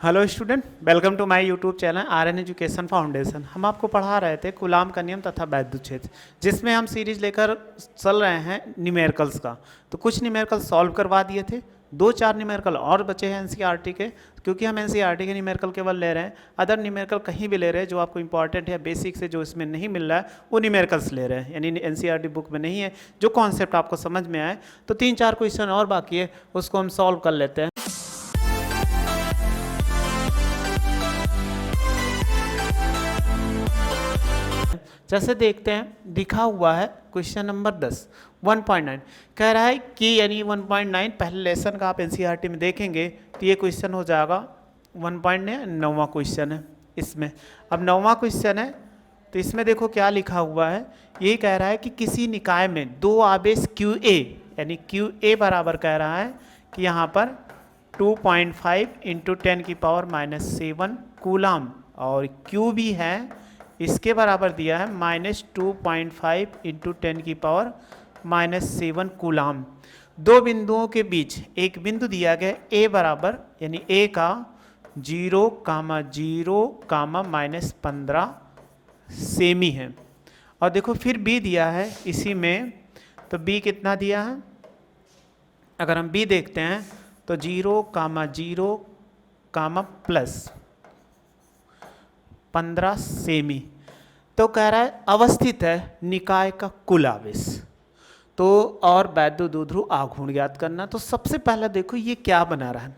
Hello student, welcome to my YouTube channel RN education foundation. हम आपको पढ़ा रहे थे कूलाम का नियम तथा वैद्युच्छेद, जिसमें हम सीरीज लेकर चल रहे हैं न्यूमेरिकल्स का। तो कुछ न्यूमेरिकल सॉल्व करवा दिए थे, 2-4 न्यूमेरिकल और बचे हैं एनसीईआरटी के, क्योंकि हम एनसीईआरटी के न्यूमेरिकल केवल ले रहे हैं। अदर न्यूमेरिकल कहीं भी ले रहे हैं जो आपको इंपॉर्टेंट है, बेसिक से जो इसमें नहीं मिल रहा है वो न्यूमेरिकल्स ले रहे हैं, यानी एनसीईआरटी बुक में नहीं है। जो कॉन्सेप्ट आपको समझ में आए, तो 3-4 क्वेश्चन और बाकी है, उसको हम सॉल्व कर लेते हैं। जैसे देखते हैं, दिखा हुआ है क्वेश्चन नंबर 10 1.9 कह रहा है कि यानी 1.9 पहले लेसन का आप एनसीईआरटी में देखेंगे तो ये क्वेश्चन हो जाएगा 1.9वां क्वेश्चन है इसमें। अब 9वां क्वेश्चन है तो इसमें देखो क्या लिखा हुआ है। ये कह रहा है कि किसी निकाय में दो आवेश QA, यानी QA बराबर कह रहा है कि यहाँ पर 2.5 × 10⁻⁻7 कूलाम, और Q भी है इसके बराबर दिया है -2.5 × 10⁻�7 कूलाम। दो बिंदुओं के बीच एक बिंदु दिया गया A बराबर, यानी A का 0,0, सेमी है। और देखो फिर B दिया है इसी में, तो B कितना दिया है, अगर हम B देखते हैं तो 0,0, +15 सेमी। तो कह रहा है अवस्थित है निकाय का कुल आवेश, तो और वैद्युत आघूर्ण ज्ञात करना। तो सबसे पहले देखो ये क्या बना रहा है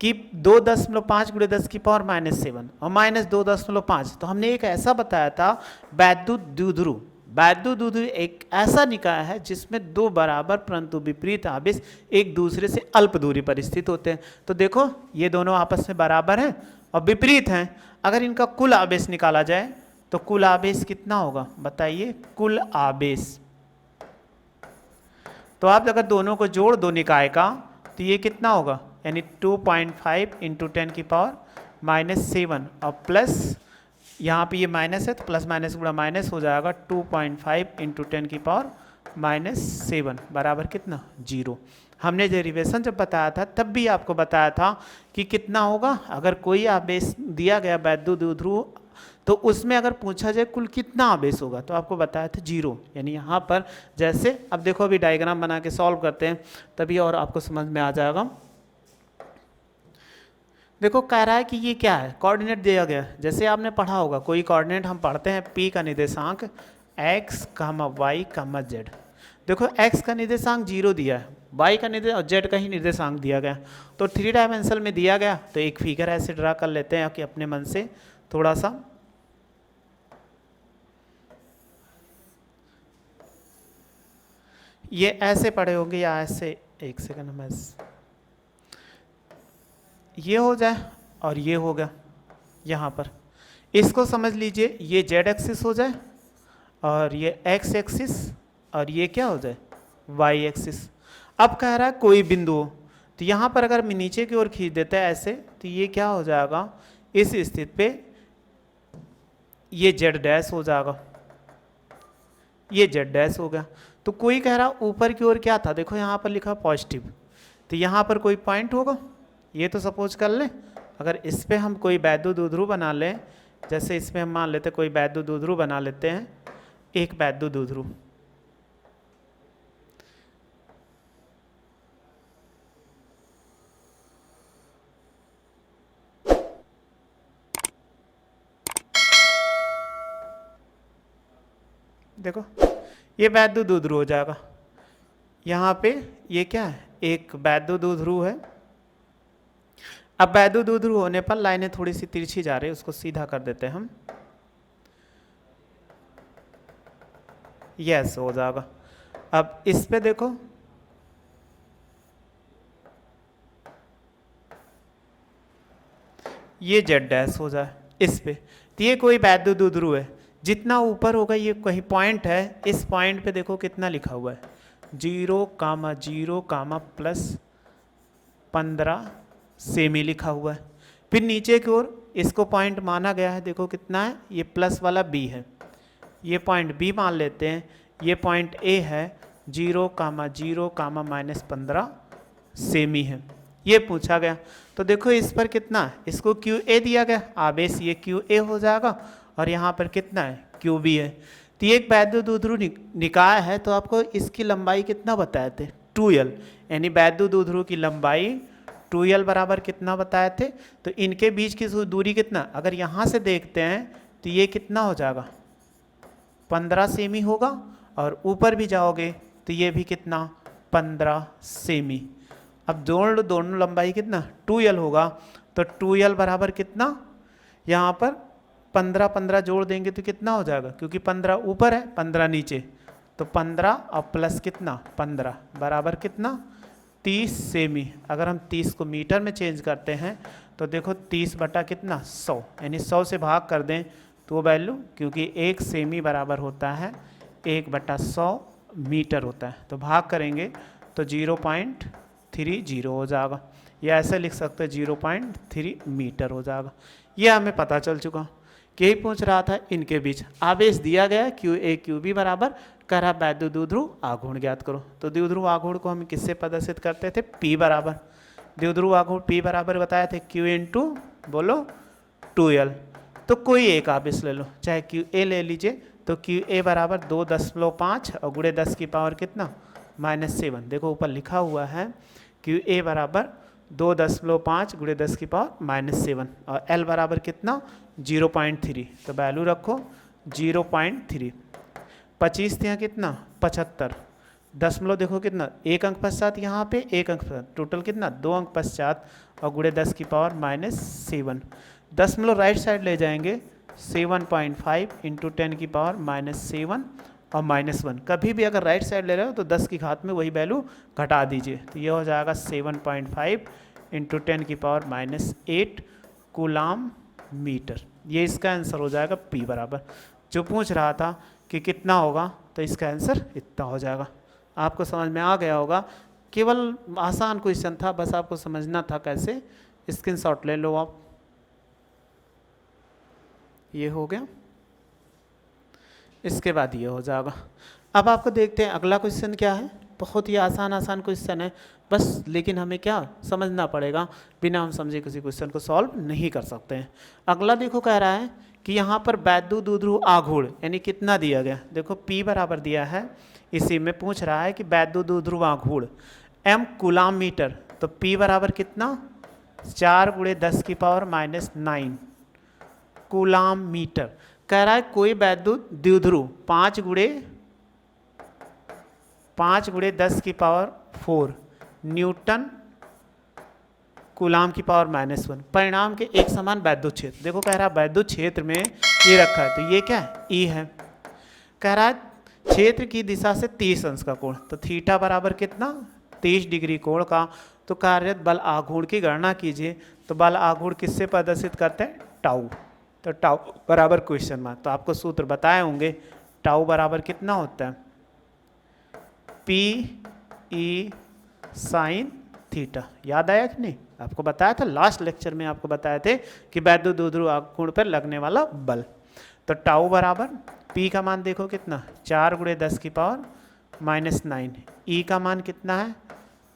कि 2.5 × 10⁻⁻7 और -2.5। तो हमने एक ऐसा बताया था वैद्युत एक ऐसा निकाय है जिसमें दो बराबर परंतु विपरीत आवेश एक दूसरे से अल्प दूरी पर स्थित होते हैं। तो देखो ये दोनों आपस में बराबर हैं और विपरीत हैं। अगर इनका कुल आवेश निकाला जाए तो कुल आवेश कितना होगा बताइए, कुल आवेश। तो आप अगर दोनों को जोड़ दो निकाय का तो ये कितना होगा, यानी 2.5 × 10⁻⁻7 और प्लस यहाँ पे ये माइनस है तो प्लस माइनस गुणा माइनस हो जाएगा 2.5 × 10⁻⁻7 बराबर कितना 0। हमने डेरिवेशन जब बताया था तब भी आपको बताया था कि कितना होगा, अगर कोई आवेश दिया गया वैद्युत ध्रुव तो उसमें अगर पूछा जाए कुल कितना आवेश होगा तो आपको बताया था 0। यानी यहाँ पर जैसे अब देखो अभी डायग्राम बना के सॉल्व करते हैं तभी और आपको समझ में आ जाएगा। देखो कह रहा है कि ये क्या है, कोऑर्डिनेट दिया गया, जैसे आपने पढ़ा होगा कोई कोऑर्डिनेट हम पढ़ते हैं P का निर्देशांक x, y, z। देखो x का निर्देशांक 0 दिया है, y का निर्देश और z का ही निर्देशांक दिया गया। तो 3 डायमेंशन में दिया गया तो एक फिगर ऐसे ड्रा कर लेते हैं कि अपने मन से थोड़ा सा ये ऐसे पढ़े होंगे या ऐसे, एक सेकंड में ये हो जाए और ये हो गया यहाँ पर, इसको समझ लीजिए ये z एक्सिस हो जाए और ये x एक्सिस और ये क्या हो जाए y एक्सिस। अब कह रहा है कोई बिंदु हो तो यहाँ पर अगर मैं नीचे की ओर खींच देता है ऐसे तो ये क्या हो जाएगा, इस स्थिति पे ये z डैश हो जाएगा, ये z डैश हो गया। तो कोई कह रहा ऊपर की ओर क्या था, देखो यहाँ पर लिखा पॉजिटिव, तो यहाँ पर कोई पॉइंट होगा, ये तो सपोज कर लें। अगर इस पे हम कोई वैद्युत ध्रुव बना लें, जैसे इसमें हम मान लेते कोई वैद्युत ध्रुव बना लेते हैं, एक वैद्युत ध्रुव, देखो ये वैद्युत ध्रुव हो जाएगा। यहाँ पे ये क्या है, एक वैद्युत ध्रुव है। अब वैद्युत ध्रुव होने पर लाइनें थोड़ी सी तिरछी जा रही है, उसको सीधा कर देते हैं हम, यस हो जाएगा। अब इस पे देखो ये z डैश हो जाए इस पे, तो ये कोई वैद्युत ध्रुव है। जितना ऊपर होगा ये कहीं पॉइंट है, इस पॉइंट पे देखो कितना लिखा हुआ है 0,0, +15 सेमी लिखा हुआ है। फिर नीचे की ओर इसको पॉइंट माना गया है, देखो कितना है, ये प्लस वाला B है, ये पॉइंट B मान लेते हैं, ये पॉइंट A है 0,0, -15 सेमी है। ये पूछा गया। तो देखो इस पर कितना है, इसको क्यू ए दिया गया, आवेश ये क्यू ए हो जाएगा, और यहाँ पर कितना है, क्यू बी है। तो ये एक वैद्युत द्विध्रुव निकाय है, तो आपको इसकी लंबाई कितना बताए थे, 2l, यानी वैद्युत द्विध्रुव की लंबाई 2l बराबर कितना बताए थे। तो इनके बीच की दूरी कितना, अगर यहाँ से देखते हैं तो ये कितना हो जाएगा, 15 सेमी होगा, और ऊपर भी जाओगे तो ये भी कितना, 15 सेमी। अब दोनों लंबाई कितना, 2l होगा, तो 2l बराबर कितना, यहाँ पर 15 जोड़ देंगे तो कितना हो जाएगा, क्योंकि 15 ऊपर है 15 नीचे, तो 15 और प्लस कितना 15 बराबर कितना 30 सेमी। अगर हम 30 को मीटर में चेंज करते हैं तो देखो 30 बटा कितना 100, यानी 100 से भाग कर दें तो वो वैल्यू, क्योंकि 1 सेमी बराबर होता है 1/100 मीटर होता है, तो भाग करेंगे तो 0.30 हो जाएगा, या ऐसे लिख सकते हैं 0.3 मीटर हो जाएगा। ये हमें पता चल चुका कि यही पूछ रहा था इनके बीच आवेश दिया गया क्यू ए क्यू बी बराबर, कह रहा वैद्युत द्विध्रुव आघूर्ण ज्ञात करो। तो द्विध्रुव आघूर्ण को हम किससे प्रदर्शित करते थे, P बराबर, द्विध्रुव आघूर्ण P बराबर बताया थे Q इंटू बोलो 2l। तो कोई एक आवेश ले लो, चाहे क्यू ए ले लीजिए, तो क्यू ए बराबर 2.5 और गुणे 10 की पावर कितना -7। देखो ऊपर लिखा हुआ है क्यू ए बराबर 2.5 गुणे 10 की पावर -7, और एल बराबर कितना 0.3, तो वैल्यू रखो 0.3। 25 यहाँ कितना 75, दशमलव देखो कितना एक अंक पश्चात, यहाँ पे एक अंक पश्चात, टोटल कितना 2 अंक पश्चात, और गुणे 10 की पावर -7। दशमलव राइट साइड ले जाएंगे 7.5 इंटू 10 की पावर -7 और -1। कभी भी अगर राइट साइड ले रहे हो तो 10 की घात में वही वैल्यू घटा दीजिए, तो ये हो जाएगा 7.5 इंटू 10 की पावर -8 कूलाम मीटर। ये इसका आंसर हो जाएगा P बराबर। जो पूछ रहा था कि कितना होगा, तो इसका आंसर इतना हो जाएगा। आपको समझ में आ गया होगा, केवल आसान क्वेश्चन था, बस आपको समझना था कैसे। स्क्रीनशॉट ले लो आप, ये हो गया, इसके बाद ये हो जाएगा। अब आपको देखते हैं अगला क्वेश्चन क्या है। बहुत ही आसान क्वेश्चन है बस, लेकिन हमें क्या समझना पड़ेगा, बिना हम समझे किसी क्वेश्चन को सॉल्व नहीं कर सकते हैं। अगला देखो कह रहा है कि यहाँ पर वैद्युत द्विध्रुव आघूर्ण यानी कितना दिया गया, देखो P बराबर दिया है, इसी में पूछ रहा है कि वैद्युत द्विध्रुव आघूर्ण m कूलाम मीटर, तो P बराबर कितना 4 गुणे 10 की पावर -9 कूलाम मीटर। कह रहा है कोई वैद्युत द्विध्रुव 5 गुणे 10 की पावर 4 न्यूटन कूलाम की पावर -1, परिणाम के एक समान वैद्युत क्षेत्र। देखो कह रहा है वैद्युत क्षेत्र में ये रखा है, तो ये क्या है E है। कह रहा है क्षेत्र की दिशा से 30 अंश का कोण, तो थीटा बराबर कितना 30 डिग्री कोण का। तो कार्यरत बल आघूर्ण की गणना कीजिए, तो बल आघूर्ण किससे प्रदर्शित करते हैं, टाउ, तो टाउ बराबर क्वेश्चन मार्क। तो आपको सूत्र बताए होंगे, टाउ बराबर कितना होता है PE साइन थीटा। याद आया कि नहीं, आपको बताया था लास्ट लेक्चर में, आपको बताए थे कि वैद्युत द्विध्रुव आघूर्ण पर लगने वाला बल। तो टाउ बराबर P का मान देखो कितना 4 गुणे 10 की पावर -9, E का मान कितना है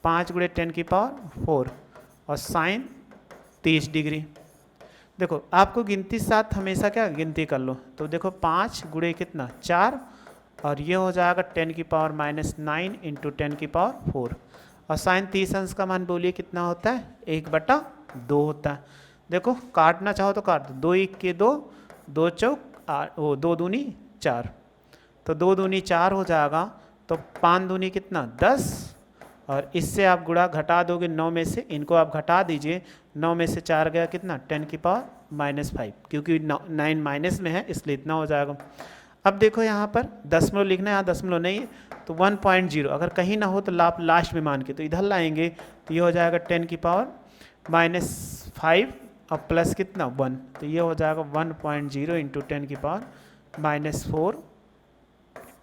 5 गुणे 10 की पावर 4, और साइन 30 डिग्री। देखो आपको गिनती साथ हमेशा क्या गिनती कर लो, तो देखो 5 गुणे कितना 4, और ये हो जाएगा 10 की पावर -9 इंटू 10 की पावर 4, और साइन 30 अंश का मान बोलिए कितना होता है 1/2 होता है। देखो काटना चाहो तो काट दो, 2 1 के 2, 2 चौक 2 दूनी 4, तो 2 दूनी 4 हो जाएगा, तो 5 दूनी कितना 10, और इससे आप गुणा घटा दोगे 9 में से, इनको आप घटा दीजिए, 9 में से 4 गया कितना 10 की पावर -5, क्योंकि 9 माइनस में है इसलिए इतना हो जाएगा। अब देखो यहाँ पर दशमलव लिखना है, यहाँ दशमलव नहीं, तो 1.0 अगर कहीं ना हो तो आप लास्ट में मान के तो इधर लाएंगे, तो ये हो जाएगा 10 की पावर -5 और प्लस कितना 1, तो ये हो जाएगा 1.0 इंटू 10 की पावर -4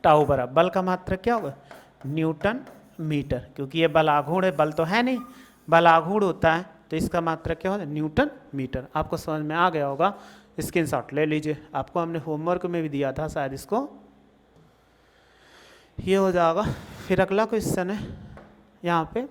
टाउ बराबर। बल का मात्रक क्या होगा न्यूटन मीटर, क्योंकि ये बल आघूर्ण है, बल तो है नहीं, बल आघूर्ण होता है, तो इसका मात्रक क्या होता है न्यूटन मीटर। आपको समझ में आ गया होगा, स्क्रीनशॉट ले लीजिए, आपको हमने होमवर्क में भी दिया था शायद इसको, ये हो जाएगा। फिर अगला क्वेश्चन है यहाँ पे,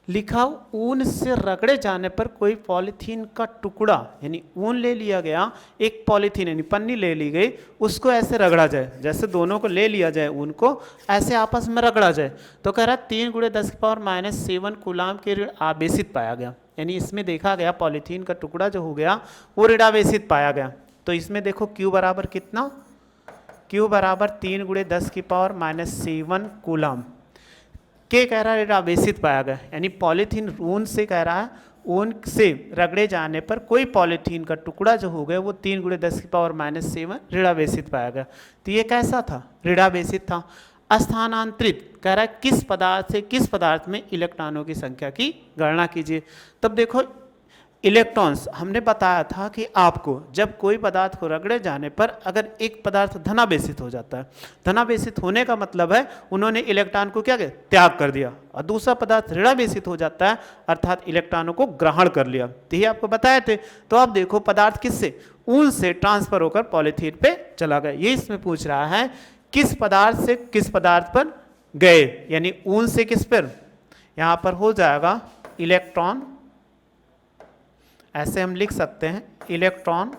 लिखा ऊन से रगड़े जाने पर कोई पॉलीथीन का टुकड़ा, यानी ऊन ले लिया गया, एक पॉलीथीन यानी पन्नी ले ली गई, उसको ऐसे रगड़ा जाए, जैसे दोनों को ले लिया जाए ऊन को ऐसे आपस में रगड़ा जाए, तो कह रहा 3 × 10⁻⁷ कूलाम के ऋण आवेशित पाया गया। यानी इसमें देखा गया पॉलीथीन का टुकड़ा जो हो गया वो ऋणावेशित पाया गया। तो इसमें देखो Q बराबर कितना, Q बराबर 3 × 10⁻⁷ कूलाम के कह रहा है ऋणावेशित पाया गया, यानी पॉलीथीन ऊन से कह रहा है ऊन से रगड़े जाने पर कोई पॉलीथीन का टुकड़ा जो हो गया वो 3 × 10⁻⁷ ऋणावेशित पाया गया। तो ये कैसा था, ऋणावेशित था। स्थानांतरित कह रहा है किस पदार्थ से किस पदार्थ में इलेक्ट्रॉनों की संख्या की गणना कीजिए। तब देखो इलेक्ट्रॉन्स हमने बताया था कि आपको जब कोई पदार्थ को रगड़े जाने पर अगर एक पदार्थ धनावेशित हो जाता है, धनावेशित होने का मतलब है उन्होंने इलेक्ट्रॉन को क्या किया, त्याग कर दिया, और दूसरा पदार्थ ऋणावेशित हो जाता है अर्थात इलेक्ट्रॉनों को ग्रहण कर लिया। तो ये आपको बताए थे। तो अब देखो पदार्थ किससे, ऊन से ट्रांसफर होकर पॉलीथीन पे चला गया। ये इसमें पूछ रहा है किस पदार्थ से किस पदार्थ पर गए, यानी ऊन से किस पर, यहां पर हो जाएगा इलेक्ट्रॉन, ऐसे हम लिख सकते हैं इलेक्ट्रॉन,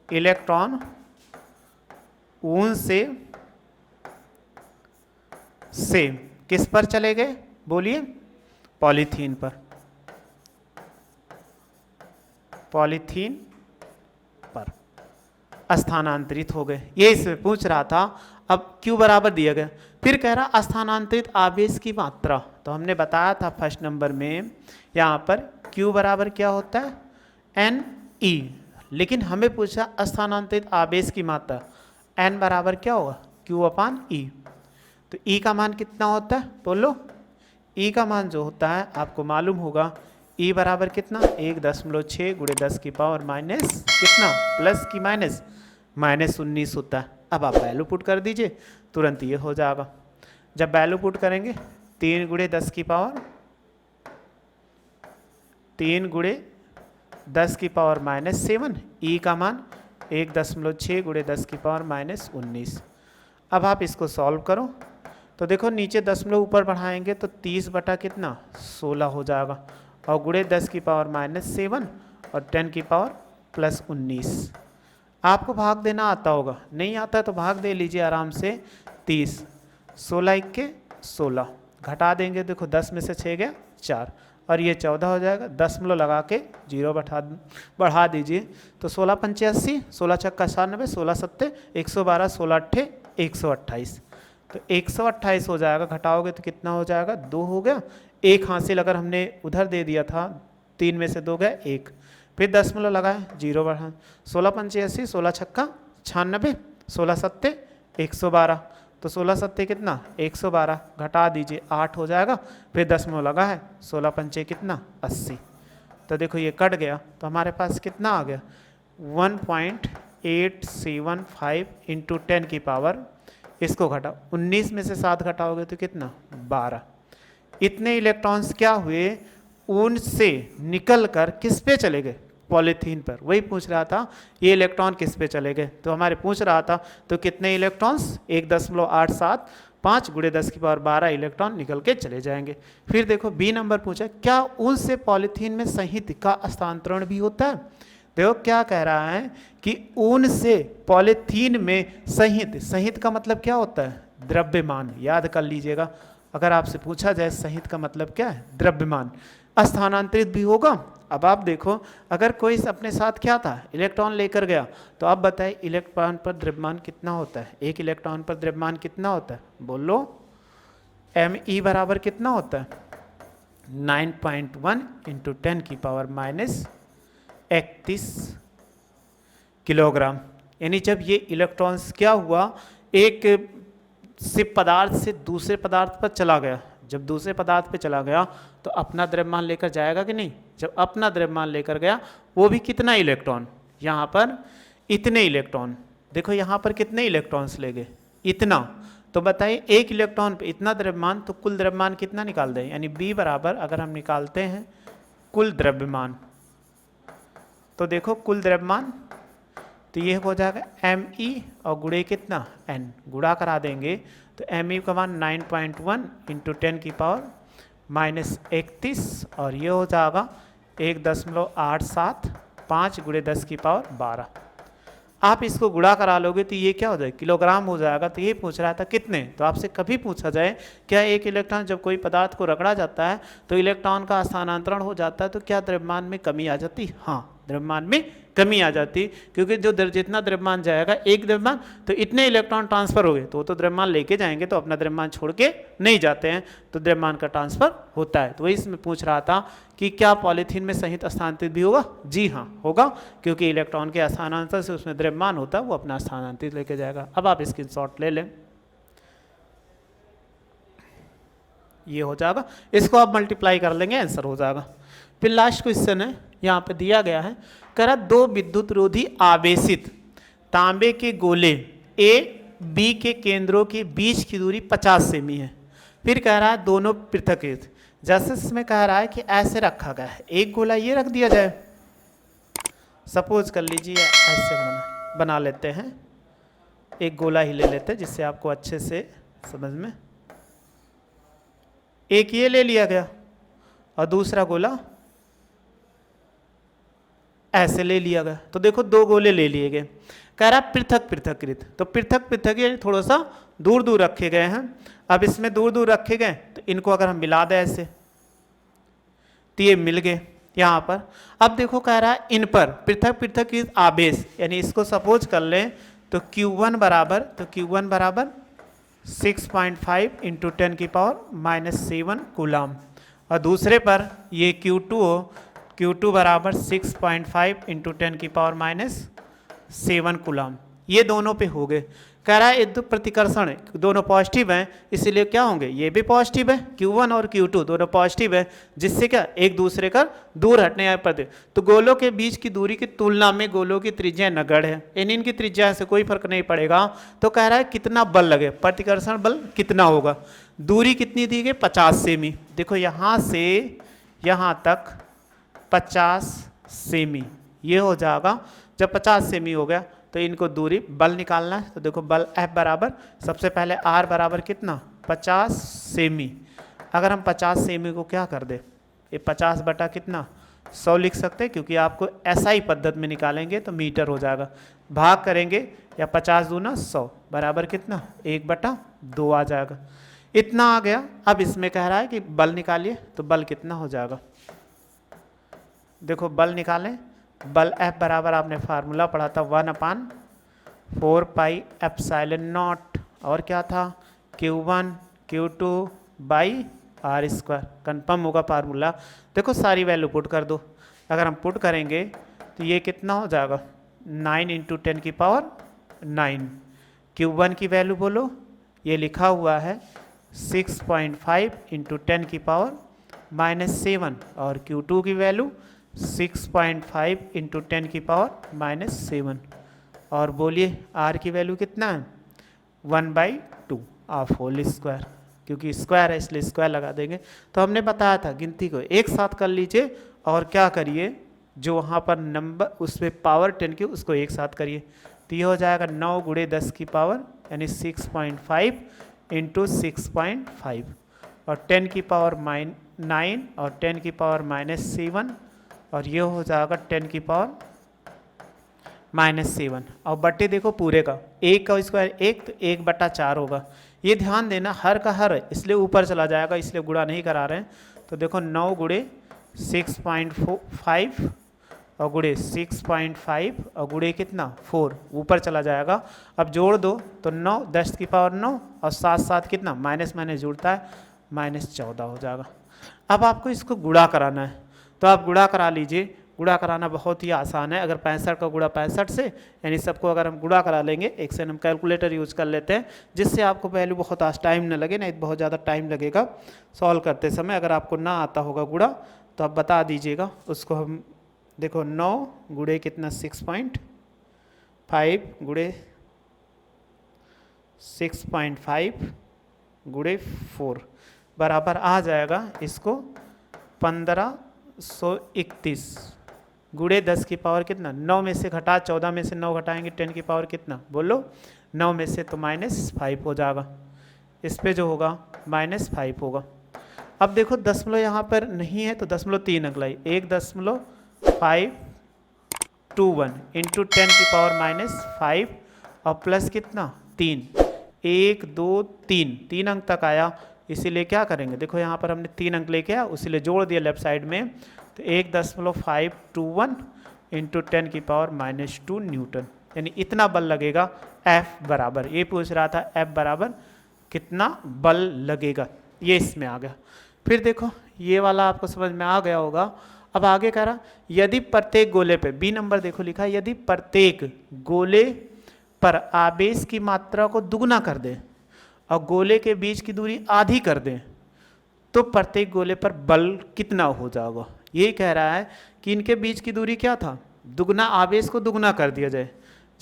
इलेक्ट्रॉन ऊन से किस पर चले गए, बोलिए, पॉलीथीन पर, पॉलीथीन पर स्थानांतरित हो गए। ये इसमें पूछ रहा था। अब Q बराबर दिया गया, फिर कह रहा स्थानांतरित आवेश की मात्रा। तो हमने बताया था फर्स्ट नंबर में यहाँ पर Q बराबर क्या होता है, NE, लेकिन हमें पूछा स्थानांतरित आवेश की मात्रा, N बराबर क्या होगा, Q/E। तो E का मान कितना होता है, बोलो। E का मान जो होता है आपको मालूम होगा, E बराबर कितना, 1.6 × 10⁻⁻, कितना, प्लस की माइनस, -19 होता है। अब आप वैल्यू पुट कर दीजिए, तुरंत ये हो जाएगा। जब वैल्यू पुट करेंगे 3 × 10⁻⁷, E का मान 1.6 × 10⁻⁻19। अब आप इसको सॉल्व करो तो देखो नीचे दशमलव ऊपर बढ़ाएंगे तो 30 बटा कितना, 16 हो जाएगा, और गुणे 10⁻⁷ और 10⁻+19। आपको भाग देना आता होगा, नहीं आता तो भाग दे लीजिए आराम से। 30, 16 × 16 घटा देंगे, देखो 10 में से 6 गया 4, और ये 14 हो जाएगा। दशमलव लगा के 0 बढ़ा दीजिए तो 16 × 5 = 80, 16 × 6 = 96, 16 × 7 = 112, 16 × 8 = 128। तो 128 हो जाएगा, घटाओगे तो कितना हो जाएगा, 2 हो गया। एक हासिल अगर हमने उधर दे दिया था, 3 में से 2 गया 1, फिर दशमलव लगाए, 0 बढ़ा, 16 × 5 = 80, 16 × 6 = 96, 16 × 7 = 112। तो 16 × 7 कितना, 112, घटा दीजिए 8 हो जाएगा, फिर दशमलव लगा है, 16 × 5 कितना, 80। तो देखो ये कट गया, तो हमारे पास कितना आ गया, 1.875 × 10⁻, इसको घटा 19 में से 7 घटाओगे तो कितना, 12। इतने इलेक्ट्रॉन्स क्या हुए, ऊन से निकल कर किस पे चले गए, पॉलीथीन पर। वही पूछ रहा था ये इलेक्ट्रॉन किस पे चले गए, तो हमारे पूछ रहा था तो कितने इलेक्ट्रॉन्स, 1.875 × 10⁻12 इलेक्ट्रॉन निकल के चले जाएंगे। फिर देखो बी नंबर पूछा, क्या ऊन से पॉलीथीन में संहित का हस्तांतरण भी होता है। देखो क्या कह रहा है कि ऊन से पॉलीथीन में संहित का मतलब क्या होता है, द्रव्यमान। याद कर लीजिएगा, अगर आपसे पूछा जाए संहित का मतलब क्या है, द्रव्यमान। स्थानांतरित भी होगा। अब आप देखो अगर कोई अपने साथ क्या था, इलेक्ट्रॉन लेकर गया, तो आप बताइए इलेक्ट्रॉन पर द्रव्यमान कितना होता है, एक इलेक्ट्रॉन पर द्रव्यमान कितना होता है, बोलो। Me बराबर कितना होता है, 9.1 × 10⁻31 किलोग्राम। यानी जब ये इलेक्ट्रॉन्स क्या हुआ, एक से पदार्थ से दूसरे पदार्थ पर चला गया, जब दूसरे पदार्थ पे चला गया तो अपना द्रव्यमान लेकर जाएगा कि नहीं। जब अपना द्रव्यमान लेकर गया, वो भी कितना इलेक्ट्रॉन, यहाँ पर इतने इलेक्ट्रॉन, देखो यहाँ पर कितने इलेक्ट्रॉन्स ले गए, इतना। तो बताइए एक इलेक्ट्रॉन पे इतना द्रव्यमान, तो कुल द्रव्यमान कितना निकाल दें, यानी B बराबर अगर हम निकालते हैं कुल द्रव्यमान, तो देखो कुल द्रव्यमान, तो ये हो जाएगा ME और गुणे कितना N, गुणा करा देंगे तो ME का मान 9.1 इंटू 10 की पावर -31 और ये हो जाएगा 1.87 5 गुणे 10 की पावर 12। आप इसको गुणा करा लोगे तो ये क्या हो जाएगा, किलोग्राम हो जाएगा। तो ये पूछ रहा था कितने, तो आपसे कभी पूछा जाए क्या एक इलेक्ट्रॉन जब कोई पदार्थ को रगड़ा जाता है तो इलेक्ट्रॉन का स्थानांतरण हो जाता है तो क्या द्रव्यमान में कमी आ जाती, हाँ द्रव्यमान में कमी आ जाती, क्योंकि जो जितना द्रव्यमान जाएगा एक द्रव्यमान तो इतने इलेक्ट्रॉन ट्रांसफर हो गए, तो वो तो द्रव्यमान लेके जाएंगे तो अपना द्रव्यमान छोड़ के नहीं जाते हैं, तो द्रव्यमान का ट्रांसफर होता है। तो वही इसमें पूछ रहा था कि क्या पॉलीथीन में संहित स्थानांतरित भी होगा, जी हाँ होगा, क्योंकि इलेक्ट्रॉन के स्थानांतरण से उसमें द्रव्यमान होता है वो अपना स्थानांतरित लेके जाएगा। अब आप स्क्रीनशॉट ले लें, ये हो जाएगा, इसको आप मल्टीप्लाई कर लेंगे आंसर हो जाएगा। फिर लास्ट क्वेश्चन है, यहाँ पे दिया गया है, कह रहा 2 विद्युत रोधी आवेशित तांबे के गोले A B के केंद्रों के बीच की दूरी 50 सेमी है। फिर कह रहा है दोनों पृथक, जैसे इसमें कह रहा है कि ऐसे रखा गया है, एक गोला ये रख दिया जाए, सपोज कर लीजिए ऐसे बना लेते हैं, एक गोला ही ले लेते हैं जिससे आपको अच्छे से समझ में, एक ये ले लिया गया और दूसरा गोला ऐसे ले लिया गया, तो देखो 2 गोले ले लिए गए। कह रहा पृथक पृथकृत, तो पृथक पृथक ये थोड़ा सा दूर दूर रखे गए हैं। अब इसमें दूर दूर रखे गए तो इनको अगर हम मिला दें ऐसे तो ये मिल गए यहाँ पर। अब देखो कह रहा है इन पर पृथक पृथकृत आवेश, यानी इसको सपोज कर लें तो Q1 बराबर 6.5 इंटू 10 की पावर -7 कूलम, और दूसरे पर ये Q2 हो, Q2 बराबर 6.5 इंटू 10 की पावर -7 कूलम, ये दोनों पे हो गए। कह रहा है ये प्रतिकर्षण है, दोनों पॉजिटिव हैं, इसलिए क्या होंगे, ये भी पॉजिटिव है, Q1 और Q2 दोनों पॉजिटिव है, जिससे क्या एक दूसरे का दूर हटने पर, तो गोलों के बीच की दूरी की तुलना में गोलों की त्रिज्या नगण्य है, इनकी त्रिज्या से कोई फर्क नहीं पड़ेगा। तो कह रहा है कितना बल लगे, प्रतिकर्षण बल कितना होगा, दूरी कितनी दी गई 50 सेमी, देखो यहाँ से यहाँ तक 50 सेमी, ये हो जाएगा। जब 50 सेमी हो गया तो इनको दूरी बल निकालना है, तो देखो बल F बराबर सबसे पहले R बराबर कितना 50 सेमी, अगर हम 50 सेमी को क्या कर दे, ये 50 बटा कितना 100 लिख सकते हैं, क्योंकि आपको SI पद्धति में निकालेंगे तो मीटर हो जाएगा, भाग करेंगे या 50 दूना 100 बराबर कितना 1/2 आ जाएगा, इतना आ गया। अब इसमें कह रहा है कि बल निकालिए, तो बल कितना हो जाएगा, देखो बल निकालें, बल F बराबर आपने फार्मूला पढ़ा था 1/4 पाई एप्सिलॉन नॉट, और क्या था Q1 Q2 by R², confirm होगा फार्मूला। देखो सारी वैल्यू पुट कर दो, अगर हम पुट करेंगे तो ये कितना हो जाएगा 9 इंटू 10 की पावर 9, Q1 की वैल्यू बोलो, ये लिखा हुआ है 6.5 इंटू 10 की पावर -7, और Q2 की वैल्यू 6.5 इंटू 10 की पावर -7, और बोलिए R की वैल्यू कितना है 1/2 ऑफ होल स्क्वायर, क्योंकि स्क्वायर है इसलिए स्क्वायर लगा देंगे। तो हमने बताया था गिनती को एक साथ कर लीजिए और क्या करिए, जो वहाँ पर नंबर उस पर पावर 10 की उसको एक साथ करिए, तो ये हो जाएगा 9 गुणे 10 की पावर यानी 6.5 इंटू 6.5, और 10 की पावर -9 और 10 की पावर -7, और ये हो जाएगा 10 की पावर -7, और बट्टे देखो पूरे का, एक का स्क्वायर 1 तो 1/4 होगा। ये ध्यान देना हर का हर इसलिए ऊपर चला जाएगा, इसलिए गुणा नहीं करा रहे हैं। तो देखो 9 गुणे 6.5 और गुणे 6.5 और गुणे कितना 4 ऊपर चला जाएगा। अब जोड़ दो तो 9 10 की पावर 9 और 7 7 कितना माइनस माइनस जुड़ता है -14 हो जाएगा। अब आपको इसको गुणा कराना है, तो आप गुणा करा लीजिए। गुणा कराना बहुत ही आसान है, अगर 65 का गुणा 65 से यानी सबको अगर हम गुणा करा लेंगे, एक से हम कैलकुलेटर यूज़ कर लेते हैं जिससे आपको वैल्यू बहुत आज टाइम न लगे, नहीं बहुत ज़्यादा टाइम लगेगा सॉल्व करते समय। अगर आपको ना आता होगा गुणा तो आप बता दीजिएगा, उसको हम देखो 9 गुणे कितना 6.5 गुणे 6.5 गुणे 4 बराबर आ जाएगा इसको 1531 गुणे 10 की पावर कितना, 9 में से घटा 14 में से 9 घटाएंगे 10 की पावर कितना, बोलो 9 में से तो -5 हो जाएगा, इस पे जो होगा -5 होगा। अब देखो दशमलव यहाँ पर नहीं है तो 0.3 अंक लाई, 1.521 इंटू 10 की पावर -5 और प्लस कितना 3, 1 2 3 अंक तक आया, इसीलिए क्या करेंगे, देखो यहाँ पर हमने 3 अंक लेके आया उसीलिए जोड़ दिया लेफ्ट साइड में, तो 1.521 इंटू 10 की पावर -2 न्यूटन, यानी इतना बल लगेगा F बराबर, ये पूछ रहा था F बराबर कितना बल लगेगा, ये इसमें आ गया। फिर देखो ये वाला आपको समझ में आ गया होगा। अब आगे कह रहा यदि प्रत्येक गोले पे, बी नंबर देखो लिखा है, यदि प्रत्येक गोले पर आवेश की मात्रा को दुगना कर दें और गोले के बीच की दूरी आधी कर दें तो प्रत्येक गोले पर बल कितना हो जाएगा। ये कह रहा है कि इनके बीच की दूरी क्या था, दुगना, आवेश को दुगना कर दिया जाए,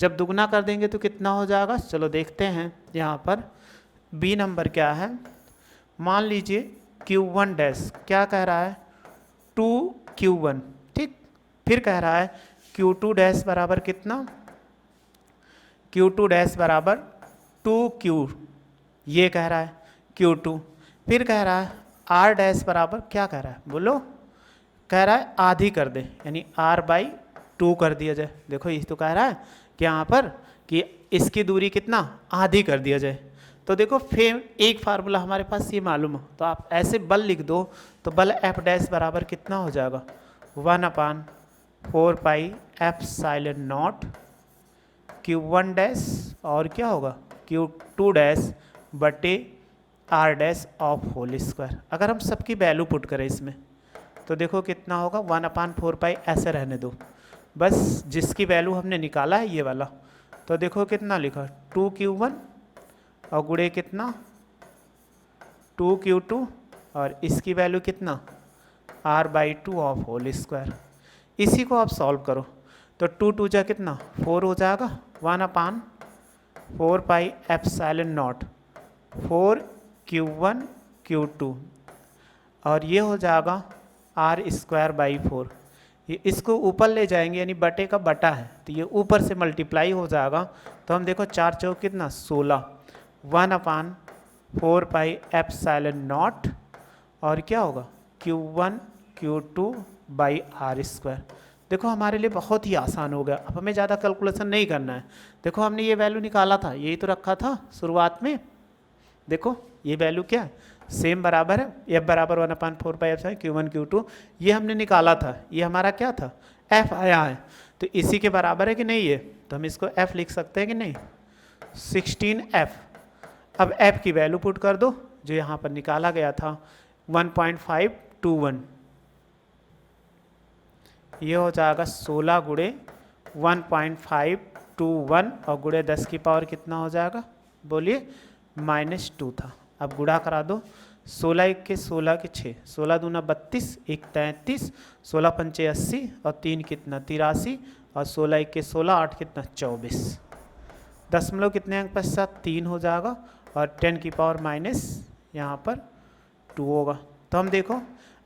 जब दुगना कर देंगे तो कितना हो जाएगा, चलो देखते हैं। यहाँ पर बी नंबर क्या है, मान लीजिए Q1 डैश क्या कह रहा है 2Q1, ठीक, फिर कह रहा है Q2 डैश बराबर कितना, Q2 डैश बराबर 2Q, ये कह रहा है Q2, फिर कह रहा है R डैश बराबर क्या कह रहा है, बोलो, कह रहा है आधी कर दे, यानी R/2 कर दिया जाए। देखो ये तो कह रहा है कि यहाँ पर कि इसकी दूरी कितना आधी कर दिया जाए, तो देखो फिर एक फार्मूला हमारे पास ये मालूम हो, तो आप ऐसे बल लिख दो, तो बल F डैश बराबर कितना हो जाएगा, 1/4 पाई एप्सिलॉन0 Q1 डैश और क्या होगा Q2 डैश बटे R dash of whole square. अगर हम सबकी वैल्यू पुट करें इसमें तो देखो कितना होगा, 1/4 पाई, ऐसे रहने दो, बस जिसकी वैल्यू हमने निकाला है ये वाला, तो देखो कितना लिखा 2Q1 और गुणे कितना 2Q2 और इसकी वैल्यू कितना R/2 ऑफ होल स्क्वायर। इसी को आप सॉल्व करो तो 2 2 जा कितना 4 हो जाएगा, 1/4 पाई एप्सिलॉन0 4Q1 Q2 और ये हो जाएगा R²/4, ये इसको ऊपर ले जाएंगे यानी बटे का बटा है तो ये ऊपर से मल्टीप्लाई हो जाएगा, तो हम देखो 4 चौक कितना 16, 1/4 पाई एप्सिलॉन0 और क्या होगा Q1 Q2 बाई R²। देखो हमारे लिए बहुत ही आसान हो गया, अब हमें ज़्यादा कैलकुलेशन नहीं करना है। देखो हमने ये वैल्यू निकाला था, यही तो रखा था शुरुआत में, देखो ये वैल्यू क्या है सेम बराबर है, F बराबर 1/4 पाई एप्सिलॉन Q1 Q2, ये हमने निकाला था, ये हमारा क्या था F आया है, तो इसी के बराबर है कि नहीं ये, तो हम इसको F लिख सकते हैं कि नहीं, 16F। अब F की वैल्यू पुट कर दो जो यहाँ पर निकाला गया था 1.521, ये हो जाएगा 16 गुणे 1.521 और गुणे 10 की पावर कितना हो जाएगा, बोलिए -2 था। अब गुणा करा दो, 16 के 16 के 6, 16 दूना 32, 1 33, 16 पंचे 80 और 3 कितना 83 और 16 के 16, 8 कितना 24, दशमलव कितने अंक पश्चात 3 हो जाएगा और 10 की पावर माइनस यहाँ पर 2 होगा। तो हम देखो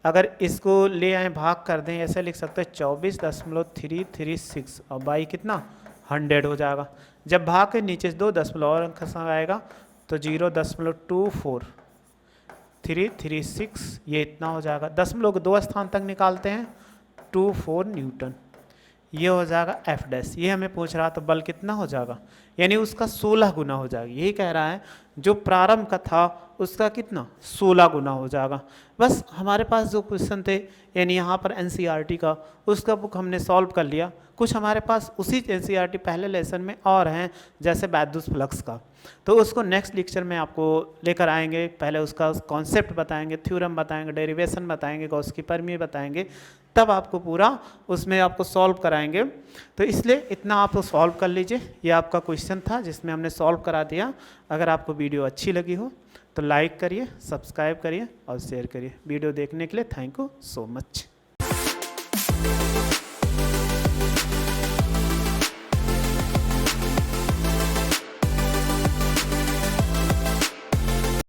अगर इसको ले आए भाग कर दें, ऐसे लिख सकते हैं 24.336 और बाई कितना 100 हो जाएगा। जब भाग के नीचे 2 दशमलव और अंक आएगा तो 0.24336 ये इतना हो जाएगा। दशमलव को 2 स्थान तक निकालते हैं 24 न्यूटन, ये हो जाएगा F डैश। ये हमें पूछ रहा तो बल कितना हो जाएगा, यानी उसका 16 गुना हो जाएगा। यही कह रहा है जो प्रारंभ का था उसका कितना 16 गुना हो जाएगा। बस हमारे पास जो क्वेश्चन थे यानी यहाँ पर NCERT का, उसका बुक हमने सॉल्व कर लिया। कुछ हमारे पास उसी NCERT पहले लेसन में और हैं, जैसे वैद्युत फ्लक्स का, तो उसको नेक्स्ट लेक्चर में आपको लेकर आएंगे। पहले उसका कॉन्सेप्ट बताएंगे, थ्योरम बताएंगे, डेरिवेशन बताएंगे, गॉस की प्रमेय बताएंगे, तब आपको पूरा उसमें आपको सॉल्व कराएंगे। तो इसलिए इतना आप सॉल्व कर लीजिए। ये आपका क्वेश्चन था जिसमें हमने सॉल्व करा दिया। अगर आपको वीडियो अच्छी लगी हो तो लाइक करिए, सब्सक्राइब करिए और शेयर करिए। वीडियो देखने के लिए थैंक यू सो मच।